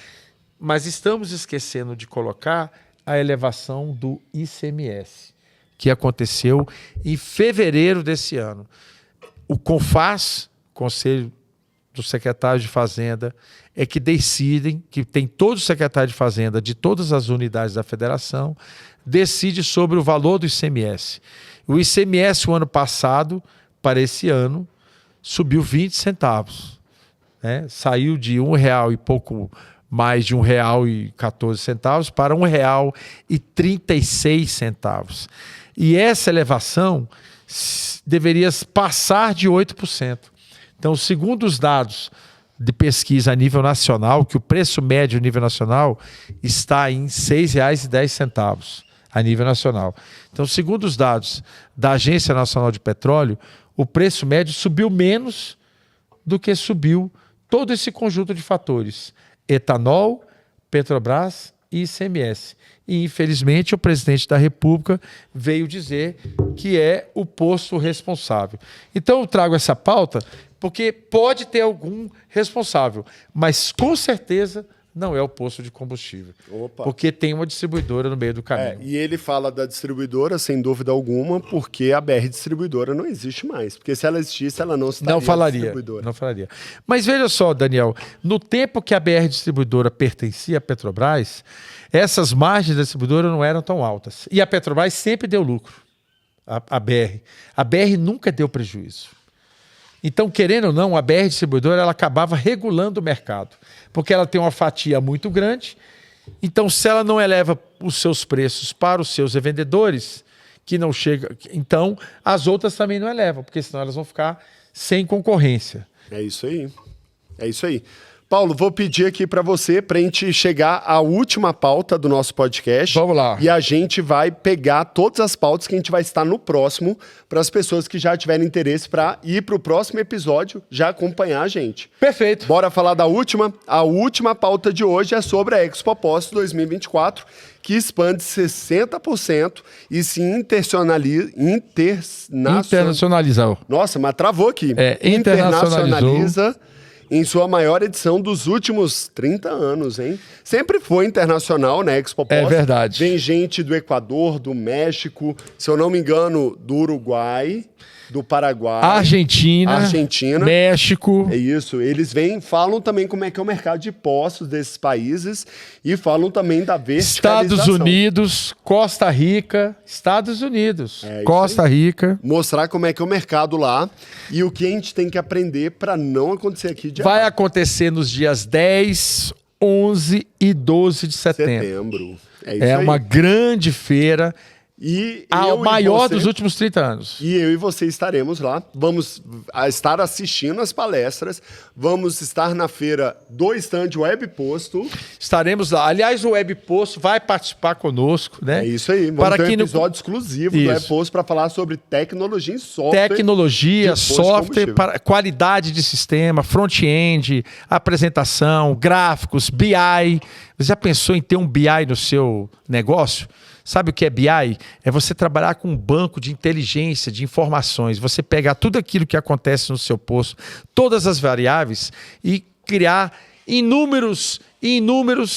Mas estamos esquecendo de colocar a elevação do ICMS, que aconteceu em fevereiro desse ano. O CONFAZ, Conselho dos Secretários de Fazenda, é que decidem, que tem todos os secretários de Fazenda de todas as unidades da federação, decide sobre o valor do ICMS. O ICMS, o ano passado, para esse ano, subiu 20 centavos. Né? Saiu de R$1 e pouco mais de R$1,14 para R$1,36. E essa elevação deveria passar de 8%. Então, segundo os dados de pesquisa a nível nacional, que o preço médio a nível nacional está em R$ 6,10 a nível nacional. Então, segundo os dados da Agência Nacional de Petróleo, o preço médio subiu menos do que subiu todo esse conjunto de fatores: etanol, Petrobras e ICMS. E, infelizmente, o presidente da República veio dizer que é o posto responsável. Então, eu trago essa pauta porque pode ter algum responsável, mas com certeza não é o posto de combustível. Opa. Porque tem uma distribuidora no meio do caminho. E ele fala da distribuidora, sem dúvida alguma, porque a BR Distribuidora não existe mais. Porque se ela existisse, ela não estaria distribuidora. Não falaria. Mas veja só, Daniel, no tempo que a BR Distribuidora pertencia à Petrobras, essas margens da distribuidora não eram tão altas. E a Petrobras sempre deu lucro. a BR. A BR nunca deu prejuízo. Então, querendo ou não, a BR Distribuidora ela acabava regulando o mercado, porque ela tem uma fatia muito grande. Então, se ela não eleva os seus preços para os seus revendedores, que não chega, então as outras também não elevam, porque senão elas vão ficar sem concorrência. É isso aí. É isso aí. Paulo, vou pedir aqui para você, para a gente chegar à última pauta do nosso podcast. Vamos lá. E a gente vai pegar todas as pautas que a gente vai estar no próximo, para as pessoas que já tiverem interesse para ir para o próximo episódio, já acompanhar a gente. Perfeito. Bora falar da última? A última pauta de hoje é sobre a Expo Posto 2024, que expande 60% e se internacionalizou. Nossa, mas travou aqui. Internacionaliza em sua maior edição dos últimos 30 anos, hein? Sempre foi internacional, né, Expo Posto. É verdade. Vem gente do Equador, do México, se eu não me engano, do Uruguai, do Paraguai, Argentina, México. É isso. Eles vêm, falam também como é que é o mercado de postos desses países e falam também da verticalização. Estados Unidos, Costa Rica, Estados Unidos, Costa Rica. Mostrar como é que é o mercado lá e o que a gente tem que aprender para não acontecer aqui de Vai acontecer nos dias 10, 11 e 12 de setembro. É isso aí. Uma grande feira. E o maior dos últimos 30 anos. E eu e você estaremos lá. Vamos estar assistindo as palestras. Vamos estar na feira do stand Web Posto. Estaremos lá. Aliás, o Web Posto vai participar conosco, né? É isso aí. Vamos ter um episódio exclusivo do Web Posto para falar sobre tecnologia e software. Tecnologia, software, para qualidade de sistema, front-end, apresentação, gráficos, BI. Você já pensou em ter um BI no seu negócio? Sabe o que é BI? É você trabalhar com um banco de inteligência, de informações. Você pegar tudo aquilo que acontece no seu posto, todas as variáveis, e criar inúmeros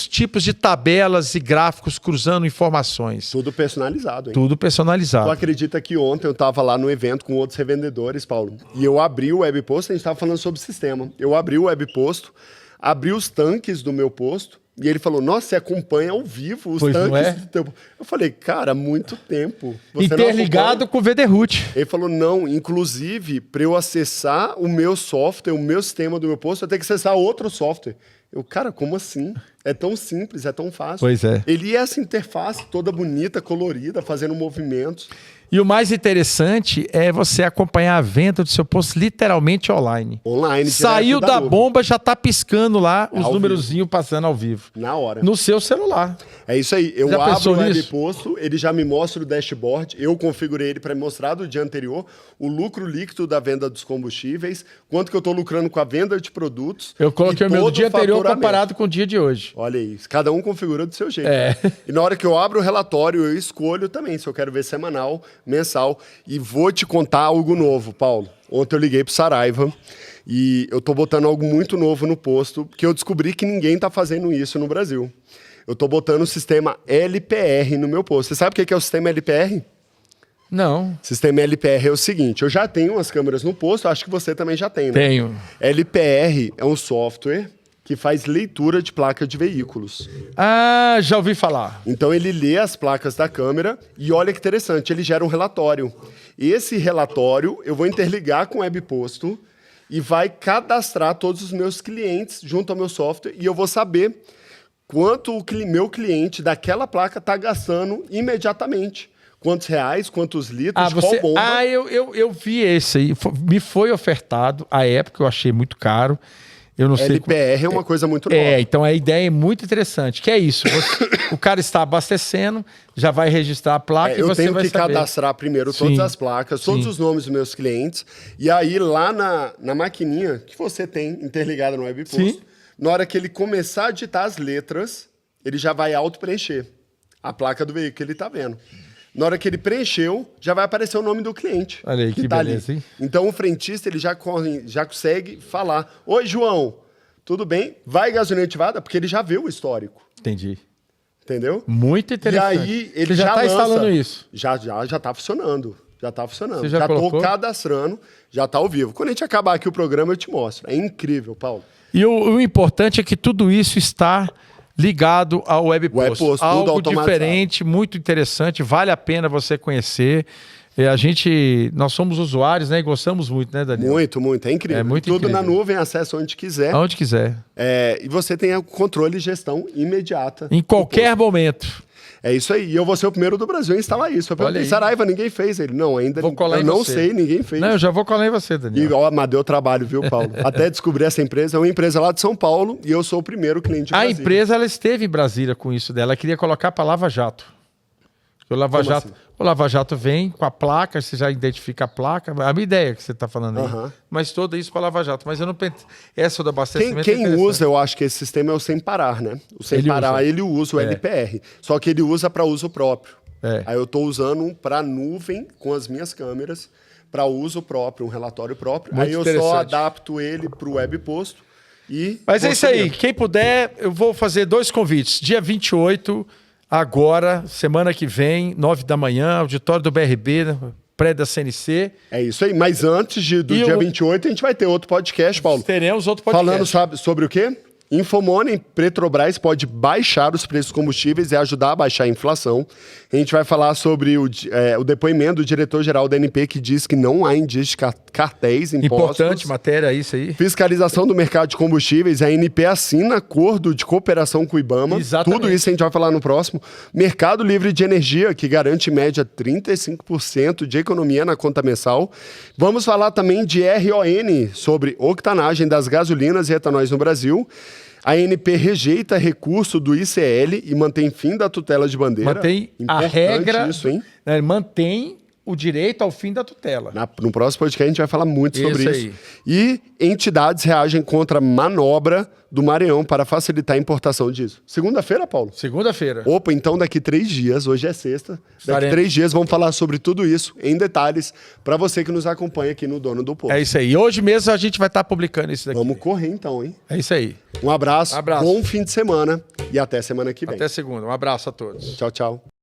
tipos de tabelas e gráficos cruzando informações. Tudo personalizado, hein? Tudo personalizado. Tu acredita que ontem eu estava lá no evento com outros revendedores, Paulo, e eu abri o Web Posto, a gente estava falando sobre sistema. Eu abri o Web Posto, abri os tanques do meu posto, e ele falou, nossa, você acompanha ao vivo os tanques do teu... Eu falei, cara, há muito tempo. Você interligado com o VDRoot. Ele falou, não, inclusive, para eu acessar o meu software, o meu sistema do meu posto, eu tenho que acessar outro software. Eu, cara, como assim? É tão simples, é tão fácil. Pois é. Ele ia essa interface toda bonita, colorida, fazendo movimentos. E o mais interessante é você acompanhar a venda do seu posto literalmente online. Online. Saiu da bomba, já está piscando lá os numerozinhos passando ao vivo. Na hora. No seu celular. É isso aí. Eu abro o Web Posto, ele já me mostra o dashboard. Eu configurei ele para me mostrar do dia anterior o lucro líquido da venda dos combustíveis, quanto que eu estou lucrando com a venda de produtos. Eu coloquei o meu do dia anterior comparado com o dia de hoje. Olha isso. Cada um configura do seu jeito. E na hora que eu abro o relatório, eu escolho também se eu quero ver semanal, mensal. E vou te contar algo novo, Paulo. Ontem eu liguei pro Saraiva e eu tô botando algo muito novo no posto, porque eu descobri que ninguém tá fazendo isso no Brasil. Eu tô botando o sistema LPR no meu posto. Você sabe o que é o sistema LPR? Não. Sistema LPR é o seguinte, eu já tenho umas câmeras no posto, acho que você também já tem, né? Tenho. LPR é um software que faz leitura de placa de veículos. Ah, já ouvi falar. Então ele lê as placas da câmera e olha que interessante, ele gera um relatório. Esse relatório eu vou interligar com o Web Posto e vai cadastrar todos os meus clientes junto ao meu software e eu vou saber quanto o meu cliente daquela placa está gastando imediatamente. Quantos reais, quantos litros, qual bomba. Eu vi esse aí. Me foi ofertado, à época eu achei muito caro. Eu não sei. LPR é uma coisa muito nova. Então a ideia é muito interessante. Que é isso, o cara está abastecendo, já vai registrar a placa e você vai saber. Eu tenho que cadastrar primeiro todas as placas, todos os nomes dos meus clientes, e aí lá na maquininha que você tem interligada no Web Posto, na hora que ele começar a digitar as letras, ele já vai auto-preencher a placa do veículo que ele está vendo. Na hora que ele preencheu, já vai aparecer o nome do cliente. Olha aí, que tá beleza, ali. hein? Então o frentista ele já consegue falar: oi, João, tudo bem? Vai gasolina ativada? Porque ele já viu o histórico. Entendi. Entendeu? Muito interessante. E aí ele já está instalando isso? Já está funcionando. Já está funcionando. Você já estou cadastrando, já está ao vivo. Quando a gente acabar aqui o programa, eu te mostro. É incrível, Paulo. E o importante é que tudo isso está ligado ao Web Posto. Tudo algo automatizado. diferente, muito interessante, vale a pena você conhecer. Nós somos usuários, né? E gostamos muito, né, Daniel? Muito, muito. É incrível. É muito Tudo incrível. na nuvem, acesso onde quiser. Aonde quiser. E você tem o controle e gestão imediata. Em qualquer momento. É isso aí. E eu vou ser o primeiro do Brasil a instalar isso. Eu perguntei, Olha aí. Saraiva, ninguém fez. Ele, não, ainda Vou colar eu em não você. sei, ninguém fez. Não, eu já vou colar em você, Daniel. E ó, mas deu trabalho, viu, Paulo? Até descobrir essa empresa. É uma empresa lá de São Paulo e eu sou o primeiro cliente de A Brasília. empresa, ela esteve em Brasília com isso dela. Ela queria colocar para Lava Jato. O Lava Jato vem com a placa, você já identifica a placa. A minha ideia que você está falando aí. Mas tudo isso para Lava Jato. Mas eu não pensei. Essa do abastecimento. Quem usa, eu acho que esse sistema é o sem parar, né? O sem parar, ele usa o LPR. Só que ele usa para uso próprio. Aí eu estou usando para nuvem com as minhas câmeras, para uso próprio, um relatório próprio. Muito aí eu só adapto ele para o web posto. Mas é isso aí. Quem puder, eu vou fazer 2 convites. Dia 28, agora, semana que vem, 9 da manhã, auditório do BRB, pré da CNC. É isso aí. Mas antes do dia 28, a gente vai ter outro podcast, Paulo. Teremos outro podcast. Falando sobre o quê? Infomoney, Petrobras pode baixar os preços dos combustíveis e ajudar a baixar a inflação. A gente vai falar sobre o depoimento do diretor-geral da ANP, que diz que não há indício de cartéis, impostos. Importante matéria, isso aí. Fiscalização do mercado de combustíveis, a ANP assina acordo de cooperação com o IBAMA. Exatamente. Tudo isso a gente vai falar no próximo. Mercado livre de energia, que garante em média 35% de economia na conta mensal. Vamos falar também de RON, sobre octanagem das gasolinas e etanóis no Brasil. A ANP rejeita recurso do ICL e mantém fim da tutela de bandeira. Mantém a regra, isso, hein? Mantém o direito ao fim da tutela. No próximo podcast a gente vai falar muito sobre isso. Aí. E entidades reagem contra a manobra do Maranhão para facilitar a importação disso. Segunda-feira, Paulo? Segunda-feira. Opa, então daqui 3 dias, hoje é sexta, daqui 3 dias vamos falar sobre tudo isso em detalhes para você que nos acompanha aqui no Dono do Posto. É isso aí. Hoje mesmo a gente vai estar publicando isso daqui. Vamos correr então, hein? É isso aí. Um abraço, bom fim de semana e até semana que vem. Até segunda. Um abraço a todos. Tchau, tchau.